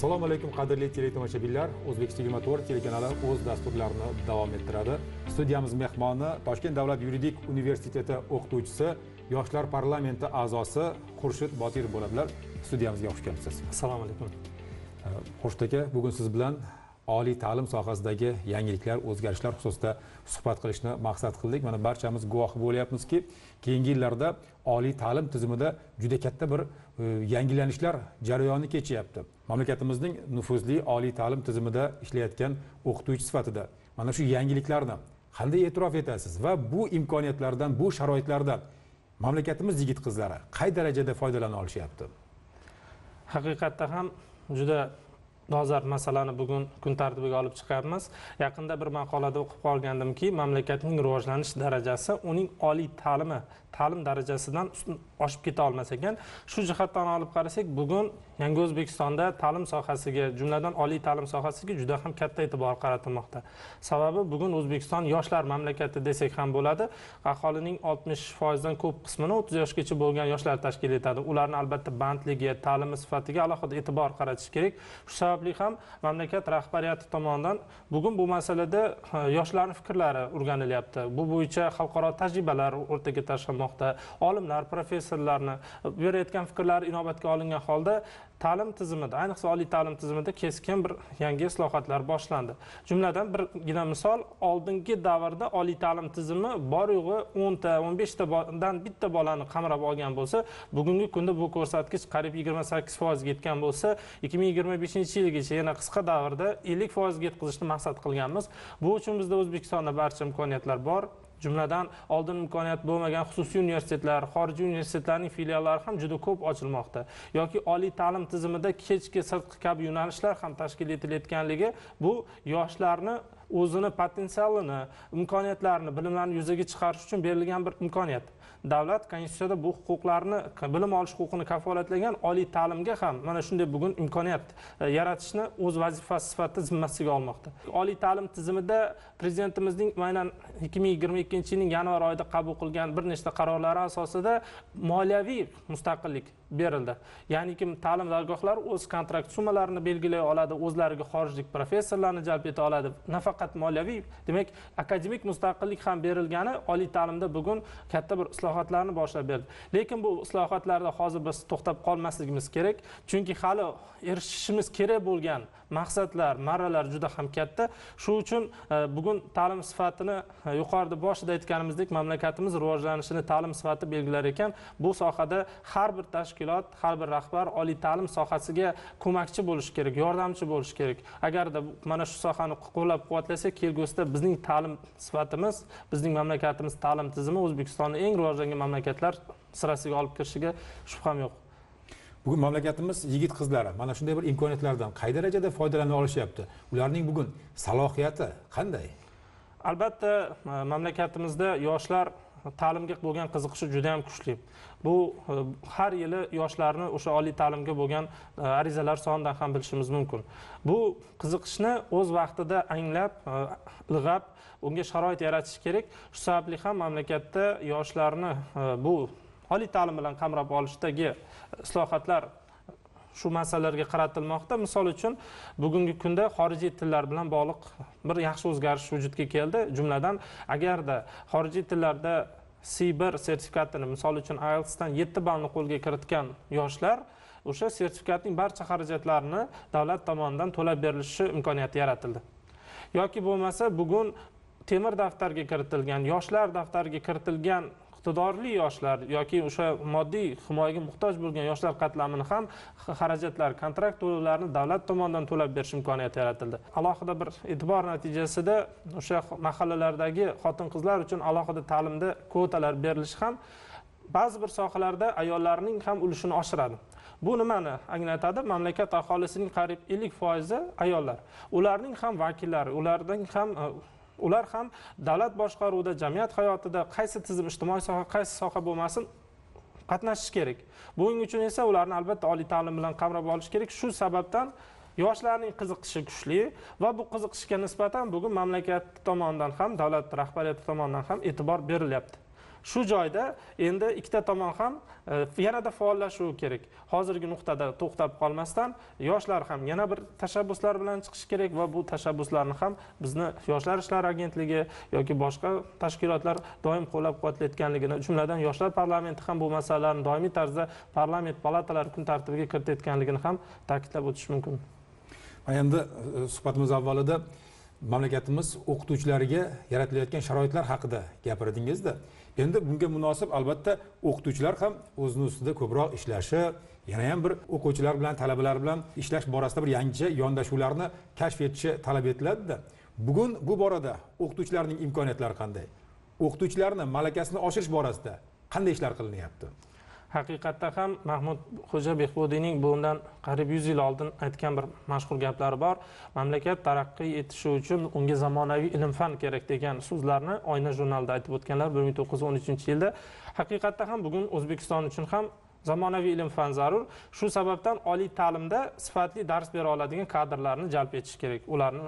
Assalomu alaykum qadrli teletomoshabinlar. O'zbek24 telekanali o'z dasturlarini davom ettiradi. Studiyamiz mehmoni Toshkent davlat yuridik universiteti o'qituvchisi, yoshlar parlamenti a'zosi Xurshid Botirov bo'ladilar. Studiyamizga xush kelibsiz. Assalomu alaykum. Xurshid aka, bugun siz bilan oliy ta'lim sohasidagi yangiliklar, o'zgarishlar xususida suhbat qilishni maqsad qildik. Mana barchamiz guvohi bo'lyapmizki, keyingi yillarda oliy ta'lim tizimida juda katta bir yangilanishlar jarayoni kechyapti. Mamlakatimizning nufuzli oliy ta'lim tizimida ishlayotgan o'qituvchi sifatida mana shu yangiliklarni qanday e'tirof etasiz va bu imkoniyatlardan, bu sharoitlardan mamlakatimiz yigit-qizlari qay darajada foydalana olishyapti? Haqiqatda ham juda dolzarb masalani bugun kun tartibiga olib chiqyapmiz. Yaqinda bir maqolada o'qib qolgandimki, mamlakatning rivojlanish darajasi uning oliy ta'lim darajasidan oshib keta olmas ekan. Shu jihatdan olib qarasak, bugun yangi O'zbekistonda ta'lim sohasiga, jumladan oliy ta'lim sohasiga juda ham katta e'tibor qaratilmoqda. Sababi bugun O'zbekiston yoshlar mamlakati desak ham bo'ladi. Aholining 60% dan ko'p qismini 30 yoshgacha bo'lgan yoshlar tashkil etadi. Ularni albatta bandligi, ta'limi sifatiga alohida e'tibor qaratish kerak. Shu sababli ham mamlakat rahbariyati tomonidan bugun bu masalada yoshlarning fikrlari o'rganilyapti. Bu bo'yicha xalqaro tajribalar o'rtaga tashlanmoqda. Olimlar, professorlarni berayotgan fikrlari inobatga olingan holda ta'lim tizimida, ayniqsa oliy ta'lim tizimida keskin bir yangi islohotlar boshlandi. Jumladan birgina misol, oldingi davrda oliy ta'lim tizimi bor yo'g'i 10 ta, 15 tadan bitta bolani qamrab olgan bo'lsa, bugungi kunda bu ko'rsatkich qariyb 28% ga yetgan bo'lsa, 2025-yilgacha yana qisqa davrda 50% ga yetkazishni maqsad qilganmiz. Bu uchun bizda O'zbekistonda barcha imkoniyatlar bor. Jumladan oldin imkoniyat bo'lmagan xususiy universitetlar, xorijiy universitetlarning filiallari ham juda ko'p ochilmoqda. Yoki oliy ta'lim tizimida kechki sirtqi kabi yo'nalishlar ham tashkil etilayotganligi bu yoshlarni o'zini potensialini, imkoniyatlarini, bilimlarini yuzaga chiqarish uchun berilgan bir imkoniyat. Davlat konstitutsiyada bu huquqlarni, bilim olish huquqini kafolatlagan oliy ta'limga ham mana shunday bugun imkoniyat yaratishni o'z vazifasi sifatida zimmasiga olmoqda. Oliy ta'lim tizimida prezidentimizning aynan 2022-yilning yanvar oyida qabul qilgan bir nechta qarorlari asosida moliyaviy mustaqillik berildi. Ya'ni kim ta'lim dargohlari o'z kontrakt summalarini belgilay oladi, o'zlariga xorijlik professorlarni jalb eta oladi. Nafaqat moliyaviy, demak, akademik mustaqillik ham berilgani oliy ta'limda bugun katta bir islohotlarni boshlab berdi. Lekin bu islohotlarda hozir biz to'xtab qolmasligimiz kerak, chunki hali erishishimiz kerak bo'lgan maqsadlar, marralar juda ham katta. Shu uchun bugun ta'lim sifatini yuqorida boshida aytganimizdek, mamlakatimiz rivojlanishini ta'lim sifati belgilar ekan. Bu sohada har bir tashkilot, har bir rahbar oliy ta'lim sohasiga ko'makchi bo'lishi kerak, yordamchi bo'lishi kerak. Agarda mana shu sohani qo'llab-quvvatlasak, kelgusida bizning ta'lim sifatimiz, bizning mamlakatimiz ta'lim tizimi O'zbekistonni eng rivojlangan mamlakatlar sirasiga olib kirishiga shubham yo'q. Bugun mamlakatimiz yigit-qizlari mana shunday bir imkoniyatlardan qay darajada foydalana olishyapti? Ularning bugun salohiyati qanday? Albatta, mamlakatimizda yoshlar ta'limga bo'lgan qiziqishi juda ham kuchli. Bu har yili yoshlarni o'sha oliy ta'limga bo'lgan arizalar sonidan ham bilishimiz mumkin. Bu qiziqishni o'z vaqtida anglab, ilg'ab, unga sharoit yaratish kerak. Shu sababli ham mamlakatda yoshlarni bu oliy ta'lim bilan qamrab olishdagi islohotlar shu masalalarga qaratilmoqda. Misol uchun, bugungi kunda xorijiy tillar bilan bog'liq bir yaxshi o'zgarish vujudga keldi. Jumladan, agarda xorijiy tillarda C1 sertifikatini, misol uchun IELTS dan 7 ballni qo'lga kiritgan yoshlar o'sha sertifikatning barcha xarajatlarini davlat tomonidan to'lab berilishi imkoniyati yaratildi. Yoki bo'lmasa, bugun temir daftarga kiritilgan, yoshlar daftariga kiritilgan iqtidorli yoshlar yoki o'sha moddiy himoyaga muhtoj bo'lgan yoshlar qatlamini ham xarajatlar, kontrakt to'lovlarini davlat tomonidan to'lab berish imkoniyati yaratildi. Alohida bir e'tibor natijasida o'sha mahallalardagi xotin-qizlar uchun alohida ta'limda kvotalar berilishi ham ba'zi bir sohalarda ayollarning ham ulushini oshiradi. Bu nimani anglatadi? Mamlakat aholisining qariyb 50% ayollar. Ularning ham vakillari, ular ham davlat boshqaruvida, jamiyat hayotida qaysi tizim, ijtimoiy soha, qaysi soha bo'lmasin qatnashish kerak. Buning uchun esa ularni albatta oliy ta'lim bilan qamrab olish kerak. Shu sababdan yoshlarning qiziqishi kuchli va bu qiziqishga nisbatan bugun mamlakat tomonidan ham, davlat rahbariyati tomonidan ham e'tibor berilyapti. Shu joyda endi ikkita tomon ham yanada faollashuvi kerak. Hozirgi nuqtada to'xtab qolmasdan yoshlar ham yana bir tashabbuslar bilan chiqishi kerak va bu tashabbuslarni ham bizni Yoshlar ishlari agentligi yoki boshqa tashkilotlar doim qo'llab-quvvatlayotganligini, jumladan Yoshlar parlamenti ham bu masalalarni doimiy tarzda parlament palatalari kun tartibiga kiritayotganligini ham ta'kidlab o'tish mumkin. Endi suhbatimiz avvalida mamlakatimiz o'qituvchilariga yaratilayotgan sharoitlar haqida gapirdingizda. Endi bunga munosib albatta o'qituvchilar ham o'zini ustida ko'proq ishlashi, yana ham bir o'quvchilar bilan, talabalar bilan ishlash borasida bir yangicha yondashuvlarni kashf etishi talab etiladi-da. Bugun bu borada o'qituvchilarning imkoniyatlari qanday? O'qituvchilarning malakasini oshirish borasida qanday ishlar qilinyapti? Haqiqatda ham Mahmud Xo'ja Behbudiyning bundan qariyb 100 yil oldin aytgan bir mashhur gaplari bor. Mamlakat taraqqiy etishi uchun unga zamonaviy ilm-fan kerak degan so'zlarni Oyna jurnalida aytib o'tganlar 1913-yilda. Haqiqatda ham bugun O'zbekiston uchun ham zamonaviy ilm-fan zarur. Shu sababdan oliy ta'limda sifatli dars bera oladigan kadrlarni jalb etish kerak. Ularni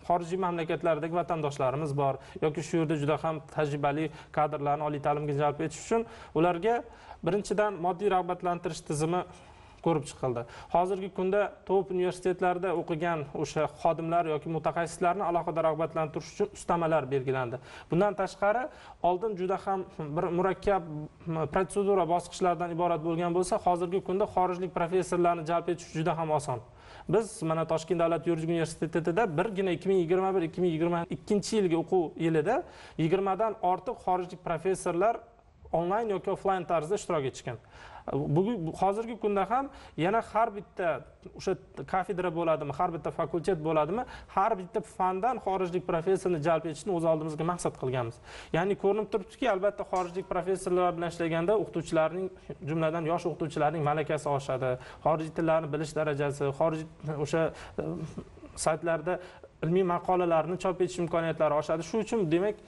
xorijiy mamlakatlardagi vatandoshlarimiz bor yoki shu yerda juda ham tajribali kadrlarni oliy ta'limga jalb etish uchun ularga birinchidan moddiy rag'batlantirish tizimi ko'rib chiqildi. Hozirgi kunda top universitetlarda o'qigan o'sha xodimlar yoki mutaxassislarni alohida rag'batlantirish uchun ustamalar belgilandi. Bundan tashqari oldin juda ham bir murakkab protsedura bosqichlardan iborat bo'lgan bo'lsa, hozirgi kunda xorijlik professorlarni jalb etish juda ham oson. Biz mana Toshkent davlat yuridik universitetida birgina 2021-2022 yilgi o'quv yilida 20 dan ortiq xorijlik professorlar onlayn yoki offlayn tarzda ishtirok etishgan. Bugun hozirgi kunda ham yana har bitta o'sha kafedra bo'ladimi, har bitta fakultet bo'ladimi, har bitta fandan xorijlik professorni jalb etishni o'z oldimizga maqsad qilganmiz. Ya'ni ko'rinib turibdiki, albatta xorijlik professorlar bilan ishlaganda o'qituvchilarning, jumladan yosh o'qituvchilarning malakasi oshadi, xorijiy tillarni bilish darajasi, xorijiy o'sha saytlarda ilmiy maqolalarni chop etish imkoniyatlari oshadi. Shu uchun demak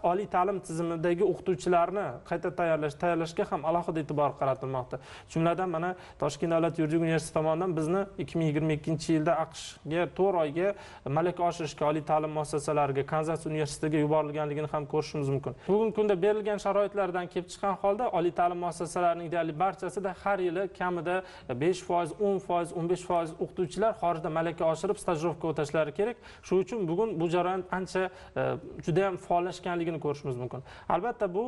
oliy ta'lim tizimidagi o'qituvchilarni qayta tayyorlashga ham alohida e'tibor qaratilmoqda. Jumladan mana Toshkent davlat yuridik universiteti tomonidan bizni 2022-yilda AQShga 4 oyga malaka oshirishga oliy ta'lim muassasalariga, Kanzas universitetiga yuborilganligini ham ko'rishimiz mumkin. Bugungi kunda berilgan sharoitlardan kelib chiqqan holda oliy ta'lim muassasalarining deyarli barchasida har yili kamida 5%, 10%, 15% o'qituvchilar xorijda malaka oshirib stajrovka o'tashlari kerak. Shuning uchun bugun bu jarayon ancha juda ham faollashganligini ko'rishimiz mumkin. Albatta bu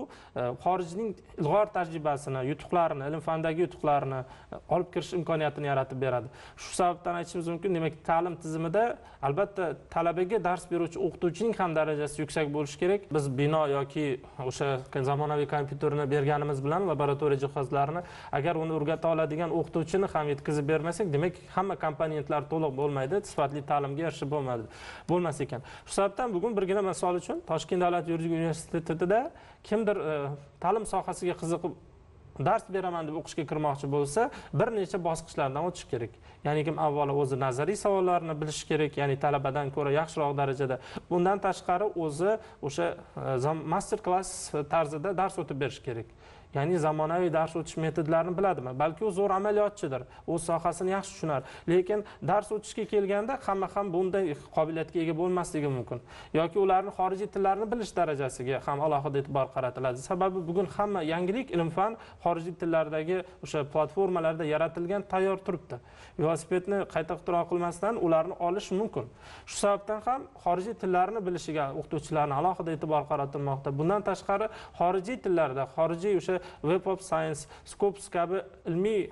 xorijning ilg'or tajribasini, yutuqlarini, ilm-fandagi yutuqlarini olib kirish imkoniyatini yaratib beradi. Shu sababdan aytishimiz mumkin, demak, ta'lim tizimida albatta talabaga dars beruvchi o'qituvchining ham darajasi yuksak bo'lishi kerak. Biz bino yoki o'sha zamonaviy kompyuterni berganimiz bilan laboratoriya jihozlarini agar uni o'rgata oladigan o'qituvchini ham yetkazib bermasak, demak, hamma komponentlar to'liq bo'lmaydi, sifatli ta'limga erishib bo'lmas ekan. Shu sababdan bugun birgina misol uchun Toshkent davlat yuridik universitetida kimdir ta'lim sohasiga qiziqib dars beraman deb o'qishga kirmoqchi bo'lsa, bir necha bosqichlardan o'tish kerak. Ya'ni kim avvalo o'zi nazariy savollarni bilishi kerak, ya'ni talabadan ko'ra yaxshiroq darajada. Bundan tashqari o'zi o'sha master class tarzida dars o'tib berish kerak. Ya'ni zamonaviy dars o'tish metodlarini biladimi? Balki u zo'r amaliyotchidir, o'z sohasini yaxshi tushunar. Lekin dars o'tishga kelganda hamma ham bunday qobiliyatga ega bo'lmasligi mumkin. Yoki ularning xorijiy tillarni bilish darajasiga ham alohida e'tibor qaratiladi. Sababi bugun hamma yangilik ilm-fan xorijiy tillardagi o'sha platformalarda yaratilgan tayyor turibdi. Velosipedni qayta ixtiro qilmasdan ularni olish mumkin. Shu sababdan ham xorijiy tillarni bilishiga o'qituvchilarning alohida e'tibor qaratilmoqda. Bundan tashqari xorijiy tillarda, xorijiy o'sha Web of Science, Scopus kabi ilmiy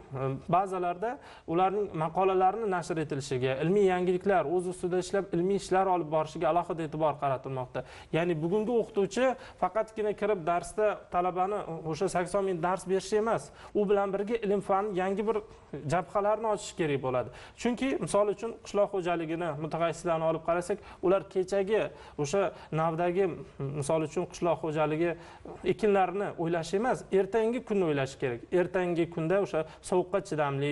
bazalarda ularning maqolalarini nashr etilishiga, ilmiy yangiliklar, o'z ustida ishlab ilmiy ishlar olib borishiga alohida e'tibor qaratilmoqda. Ya'ni bugungi o'qituvchi faqatgina kirib darsda talabani o'sha 80 minut dars berish emas, u bilan birga ilm-fan yangi bir jabhalarni ochish kerak bo'ladi. Chunki misol uchun qishloq xo'jaligini mutaxassislarni olib qarasak, ular kechagi o'sha navdagi misol uchun qishloq xo'jaligi ekinlarini o'ylash emas, ertangi kunni o'ylash kerak. Ertangi kunda o'sha sovuqqa chidamli,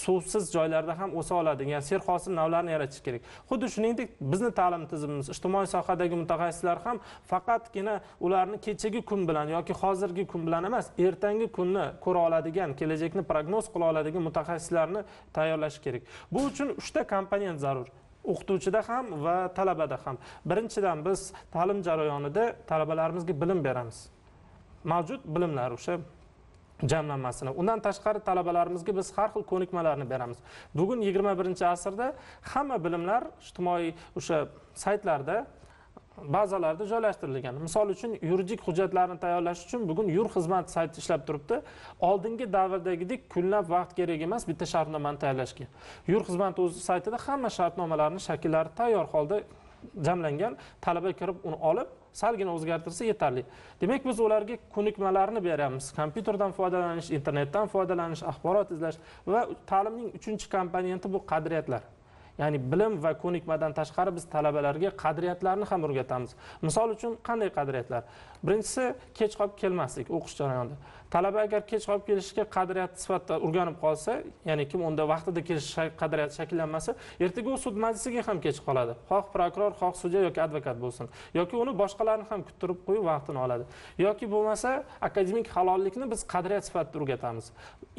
suvsiz joylarda ham o'sa oladigan serhosil navlarni yaratish kerak. Xuddi shuningdek, bizning ta'lim tizimimiz, ijtimoiy sohadagi mutaxassislar ham faqatgina ularni kechagi kun bilan yoki hozirgi kun bilan emas, ertangi kunni ko'ra oladigan, kelajakni prognoz qila oladigan mutaxassislarni tayyorlash kerak. Bu uchun 3 ta komponent zarur. O'qituvchida ham va talabada ham. Birinchidan biz ta'lim jarayonida talabalarimizga bilim beramiz. mavjud bilimlar o'sha jamlanmasini. Undan tashqari talabalarimizga biz har xil ko'nikmalarni beramiz. Bugun 21-asrda hamma bilimlar ijtimoiy o'sha saytlarda bazalarda joylashtirilgan. Misol uchun yuridik hujjatlarni tayyorlash uchun bugun Yur xizmat sayti ishlab turibdi. Oldingi davrdagidek kunlab vaqt kerak emas bitta shartnomani tayyorlashga. Yur xizmat o'z saytida hamma shartnomalarning shakllari tayyor holda jamlangan. Talaba kirib uni olib salgina o'zgartirsa yetarli. Demak, biz ularga ko'nikmalarni beramiz. Kompyuterdan foydalanish, internetdan foydalanish, axborot izlash va ta'limning 3-komponenti bu qadriyatlar. Ya'ni bilim va ko'nikmadan tashqari biz talabalarga qadriyatlarni ham o'rgatamiz. Misol uchun qanday qadriyatlar? Birinchisi kech qolib kelmaslik o'qish jarayonida. Talaba agar kech qolib kelishga qadriyat sifatida o'rganib qolsa, ya'ni kim unda vaqtida kelish qadriyati shakllanmasa, ertaga u sud majlisiga ham kech qoladi. Xoh prokuror, xoh sudya yoki advokat bo'lsin, yoki uni boshqalarni ham kuttirib qo'yib vaqtini oladi. Yoki bo'lmasa, akademik halollikni biz qadriyat sifatida o'rgatamiz.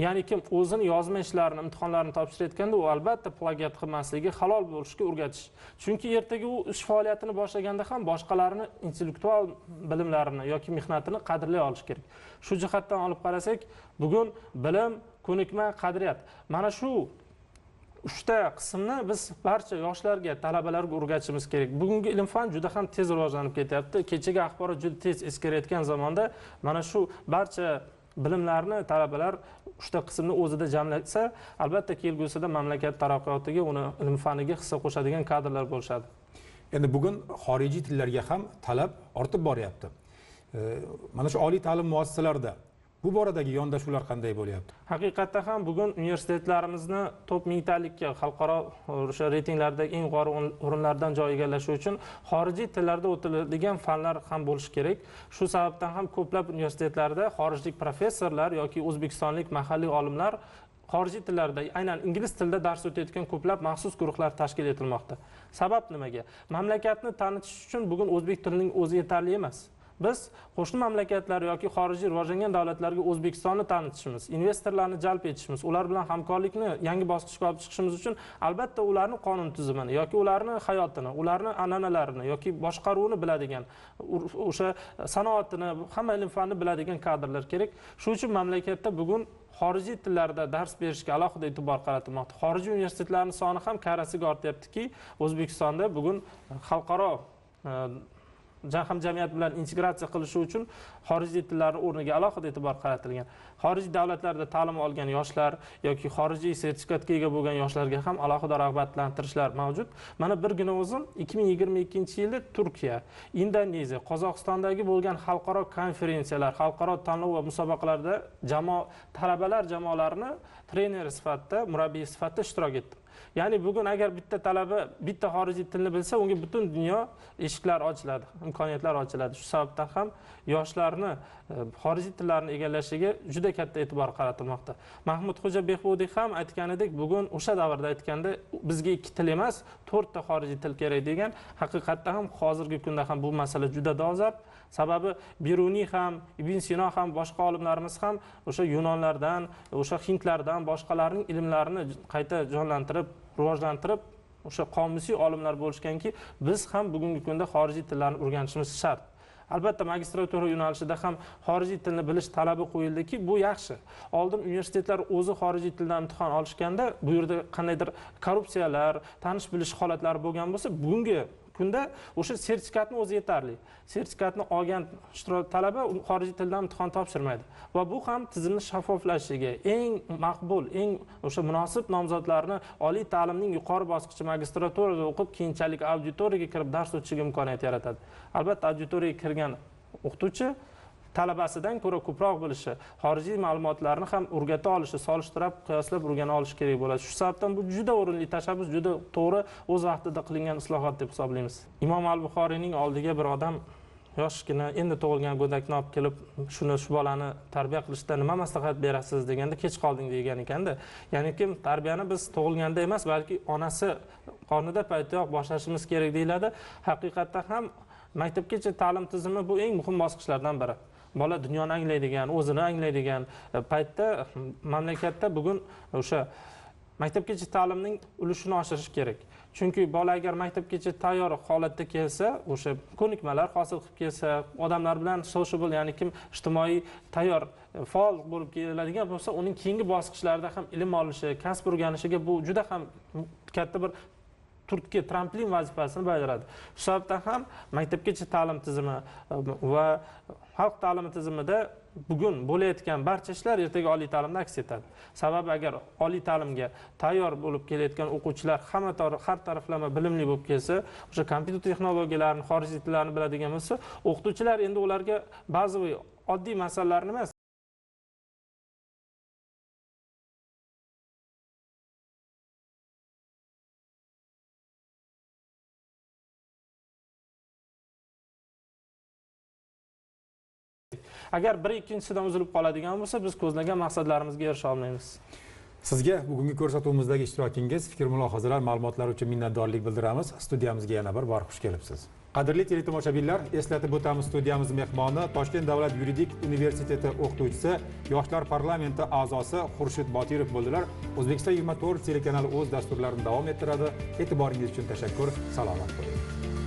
Ya'ni kim o'zini yozma ishlarini, imtihonlarini topshirayotganda, u albatta plagiat qilmasligi, halol bo'lishga o'rgatish. Chunki ertaga u ish faoliyatini boshlaganda ham boshqalarni intellektual bilimlarini yoki mehnatini qadrlay olish kerak. Shu jihatdan olib qarasak, bugun bilim, ko'nikma, qadriyat. Mana shu 3ta qismni biz barcha yoshlarga, talabalarga o'rgatishimiz kerak. Bugungi ilm-fan juda ham tez rivojlanib ketyapti. Kechagi axborot juda tez eskirayotgan zamonda mana shu barcha bilimlarni talabalar 3ta qismni o'zida jamlasa, albatta kelgusida mamlakat taraqqiyotiga, uni ilm-faniga hissa qo'shadigan kadrlar bo'lishadi. Endi bugun xorijiy tillarga ham talab ortib boryapti. Mana shu oliy ta'lim muassasalarida bu boradagi yondashuvlar qanday bo'lyapti? Haqiqatda ham bugun universitetlarimizni top mingtalikka xalqaro o'sha reytinglardagi eng yuqori o'rinlardan joy egallashi uchun xorijiy tillarda o'tiladigan fanlar ham bo'lishi kerak. Shu sababdan ham ko'plab universitetlarda xorijlik professorlar yoki o'zbekistonlik mahalliy olimlar xorijiy tillarda, aynan ingliz tilida dars o'tayotgan ko'plab maxsus guruhlar tashkil etilmoqda. Sabab nimaga? Mamlakatni tanitish uchun bugun o'zbek tilining o'zi yetarli emas. Biz qo'shni mamlakatlar yoki xorijiy rivojlangan davlatlarga O'zbekistonni tanitishimiz, investorlarni jalb etishimiz, ular bilan hamkorlikni yangi bosqichga olib chiqishimiz uchun albatta ularning qonun tuzumini yoki ularning hayotini, ularning an'analarini yoki boshqaruvni biladigan, o'sha sanoatini, hamma ilm-fanni biladigan kadrlar kerak. Shuning uchun mamlakatda bugun xorijiy tillarda dars berishga alohida e'tibor qaratilmoqda. Xorijiy universitetlarning soni ham karrasiga ortyaptiki, O'zbekistonda bugun xalqaro jamiyat bilan integratsiya qilishi uchun xorijiy tillarning o'rniga alohida e'tibor qaratilgan. Xorijiy davlatlarda ta'lim olgan yoshlar yoki xorijiy sertifikatga ega bo'lgan yoshlarga ham alohida rag'batlantirishlar mavjud. Mana birgina o'zim 2022-yilda Turkiya, Indoneziya, Qozog'istondagi bo'lgan xalqaro konferensiyalar, xalqaro tanlov va musobaqalarda talabalar jamoalarini trener sifatida, murabbiy sifatida ishtirok etdim. Ya'ni bugun agar bitta talaba bitta xorijiy tilni bilsa, unga butun dunyo eshiklar ochiladi, imkoniyatlar ochiladi. Shu sababdan ham yoshlarni xorijiy tillarni egallashiga juda katta e'tibor qaratilmoqda. Mahmudxo'ja Behbudiy ham aytganidek, bugun o'sha davrda aytganda bizga 2 til emas, 4 ta xorijiy til kerak degan. Haqiqatda ham hozirgi kunda ham bu masala juda dolzarb. Sababi Biruniy ham, Ibn Sino ham, boshqa olimlarimiz ham o'sha yunonlardan, o'sha hindlardan boshqalarning ilmlarini qayta jonlantirib, rivojlantirib, o'sha qomusiy olimlar bo'lishganki, biz ham bugungi kunda xorijiy tillarni o'rganishimiz shart. Albatta magistratura yo'nalishida ham xorijiy tilni bilish talabi qo'yildiki, bu yaxshi. Oldin universitetlar o'zi xorijiy tildan imtihon olishganda, bu yerda qandaydir korrupsiyalar, tanish bilish holatlari bo'lgan bo'lsa, bugungi kunda o'sha sertifikatni o'zi yetarli. Sertifikatni olgan talaba xorijiy tildan imtihon topshirmaydi. Va bu ham tizimni shaffoflashishiga, eng maqbul, eng o'sha munosib nomzodlarni oliy ta'limning yuqori bosqichi magistraturada o'qib, keyinchalik auditoriyaga kirib dars o'tishiga imkoniyat yaratadi. Albatta, auditoriyaga kirgan o'qituvchi talabasidan ko'ra ko'proq bilishi, xorijiy ma'lumotlarni ham o'rgata olishi, solishtirib, qiyoslab o'rgana olishi kerak bo'ladi. Shu sababdan bu juda o'rinli tashabbus, juda to'g'ri, o'z vaqtida qilingan islohot deb hisoblaymiz. Imom al-Buxoriyning oldiga bir odam yoshgina endi tug'ilgan go'dakni olib kelib, shu bolani tarbiya qilishda nima maslahat berasiz deganda, kech qolding degan ekanda. Ya'ni kim tarbiyani biz tug'ilganda emas, balki onasi qornida paytdayoq boshlashimiz kerak deyiladi. Haqiqatda ham maktabgacha ta'lim tizimi bu eng muhim bosqichlardan biri. Bola dunyoni anglaydigan, o'zini anglaydigan paytda mamlakatda bugun o'sha maktabgacha ta'limning ulushini oshirish kerak. chunki bola agar maktabgacha tayyor holatda kelsa, o'sha ko'nikmalar hosil qilib kelsa, odamlar bilan sociable, ya'ni kim ijtimoiy tayyor faol bo'lib keladigan bo'lsa, uning keyingi bosqichlarda ham ilm olishi, kasb o'rganishiga bu juda ham katta bir turtki, tramplin vazifasini bajaradi. Shu sababdan ham maktabgacha ta'lim tizimi va xalq ta'limi tizimida bugun bo'layotgan barcha ishlar ertaga oliy ta'limda aks etadi. Sababi agar oliy ta'limga tayyor bo'lib kelayotgan o'quvchilar har taraflama bilimli bo'lib kelsa, o'sha kompyuter texnologiyalarini, xorijiy tillarni biladigan bo'lsa, o'qituvchilar endi ularga ba'zi oddiy masalalarni emas, agar biri ikkinchisidan uzilib qoladigan bo'lsa, biz ko'zlagan maqsadlarimizga erisha olmaymiz. Sizga bugungi ko'rsatuvimizdagi ishtirokingiz, fikr mulohazalar, ma'lumotlar uchun minnatdorlik bildiramiz. Studiyamizga yana bir bor xush kelibsiz. Qadrli teletomoshabinlar, eslatib o'tamiz, studiyamiz mehmoni Toshkent davlat yuridik universiteti o'qituvchisi, Yoshlar parlamenti a'zosi Xurshid Botirov bo'ldilar. O'zbekiston 24 telekanali o'z dasturlarini davom ettiradi. E'tiboringiz uchun tashakkur. Salomat bo'ling.